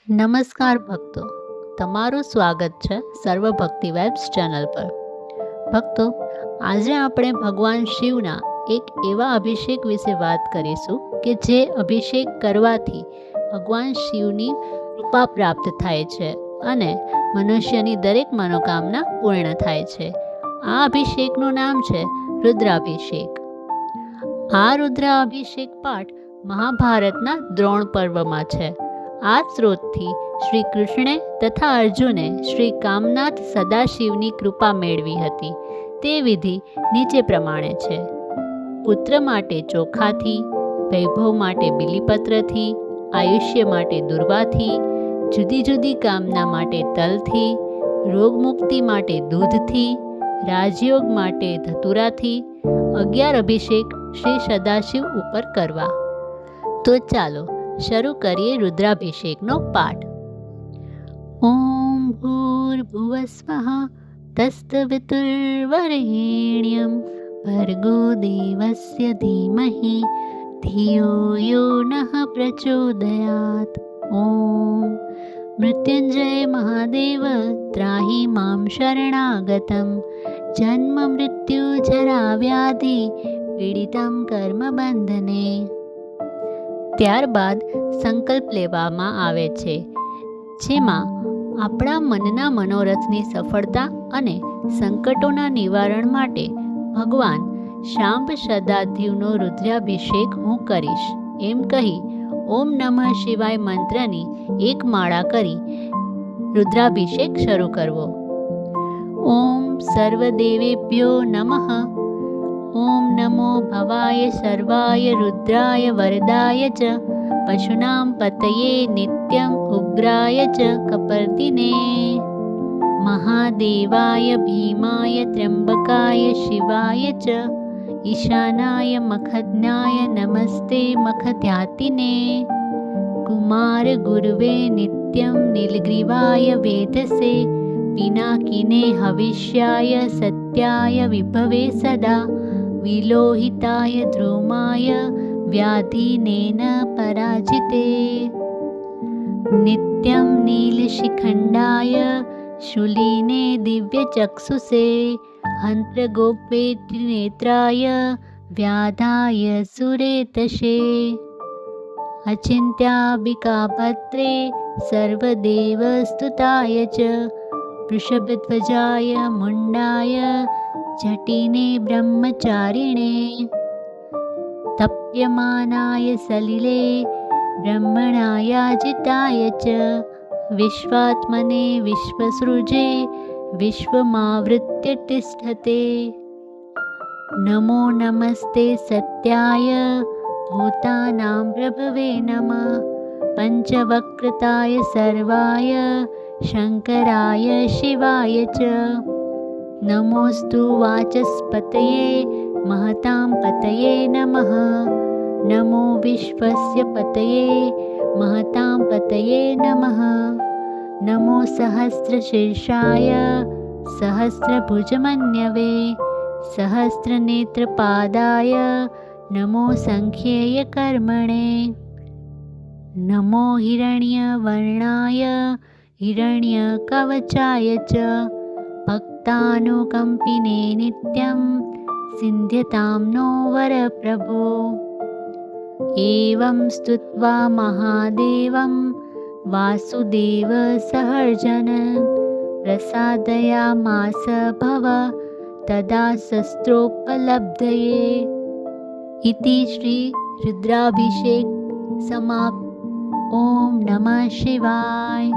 નમસ્કાર ભક્તો, તમારું સ્વાગત છે સર્વ ભક્તિ વેબ્સ ચેનલ પર. ભક્તો, આજે આપણે ભગવાન શિવના એક એવા અભિષેક વિશે વાત કરીશું કે જે અભિષેક કરવાથી ભગવાન શિવની કૃપા પ્રાપ્ત થાય છે અને મનુષ્યની દરેક મનોકામના પૂર્ણ થાય છે. આ અભિષેકનું નામ છે રુદ્રાભિષેક. આ રુદ્રાભિષેક પાઠ મહાભારતના દ્રોણ પર્વમાં છે. આ સ્ત્રોતથી શ્રી કૃષ્ણે તથા અર્જુને શ્રી કામનાથ સદાશિવની કૃપા મેળવી હતી. તે વિધિ નીચે પ્રમાણે છે: પુત્ર માટે ચોખાથી, વૈભવ માટે બિલીપત્રથી, આયુષ્ય માટે દુર્વાથી, જુદી જુદી કામના માટે તલથી, રોગમુક્તિ માટે દૂધથી, રાજયોગ માટે ધતુરાથી 11 અભિષેક શ્રી સદાશિવ ઉપર કરવા. તો ચાલો શરૂ કરીએ રુદ્રાભિષેકનો પાઠ. ઓમ ભૂર્ભુવસ્વઃ તસ્તવિતુર્વરેણ્યં ભર્ગો દેવસ્ય ધીમહિ ધિયો યો નઃ પ્રચોદયાત. ઓમ મૃત્યુંજય મહાદેવ ત્રાહિ મામ શરણાગતમ જન્મ મૃત્યુ જરા વ્યાધિ પીડિતમ કર્મ બંધને. ત્યારબાદ સંકલ્પ લેવામાં આવે છે, જેમાં આપણા મનના મનોરથની સફળતા અને સંકટોના નિવારણ માટે ભગવાન શાંબ સદાશિવનો રુદ્રાભિષેક હું કરીશ એમ કહી ઓમ નમઃ શિવાય મંત્રની એક માળા કરી રુદ્રાભિષેક શરૂ કરવો. ઓમ સર્વદેવેભ્યો નમઃ. ઓમ નમો ભવાય સર્વાય રુદ્રાય વરદાય ચ પશુનામ પતયે નિત્યમ ઉગ્રાય ચ કપર્દિને. મહાદેવાય ભીમાય ત્ર્યંબકાય શિવાય ચ ઈશાનાય મખજ્ઞાય નમસ્તે મખધ્યાતિને. કુમાર ગુર્વે નિત્યમ નીલગ્રીવાય વેદસે પિનાકિને હવિષ્યાય સત્યાય વિભવે સદા વિલોહિતાય ધ્રુમાય વ્યાધિનેન પરાજિતે. નિત્યમ નીલશિખંડાય શૂલિને દિવ્યચક્ષુષે હંત્રગોપે ત્રિનેત્રાય વ્યાધાય સુરેતશે. અચિંત્યાંબિકાભદ્રે સર્વદેવસ્તુતાય ચ વૃષભધ્વજાય મુંડાય જટિને બ્રહ્મચારિણે. તપ્યમાનાય સલિલે બ્રહ્મણાયાજિતાય ચ વિશ્વાત્મને વિશ્વસૃજે વિશ્વમાવૃત્ય તિષ્ઠતે. નમો નમસ્તે સત્યાય ભૂતાનાં પ્રભવે નમઃ. પંચવક્રતાય સર્વાય શંકરાય શિવાય ચ. નમોસ્તુ વાચસ્પતયે મહતાં પતયે નમઃ. નમો વિશ્વસ્ય પતયે મહતાં પતયે નમઃ. નમો સહસ્રશીર્ષાય સહસ્રભુજમન્યવે સહસ્રનેત્રપાદાય નમો સંખ્યેય કર્મણે. નમો હિરણ્યવર્ણાય હિરણ્યકવચાય ચ ભક્તાનુકંપિને નિત્યં સિંધ્યતાં નો વરપ્રભો. એવં સ્તુત્વા મહાદેવં વાસુદેવ સહર્જન પ્રસાદયામાસ ભવ તદા શસ્ત્રોપલબ્ધયે. ઇતિ શ્રી રુદ્રાભિષેક સમાપ્ત. ઓમ નમઃ શિવાય.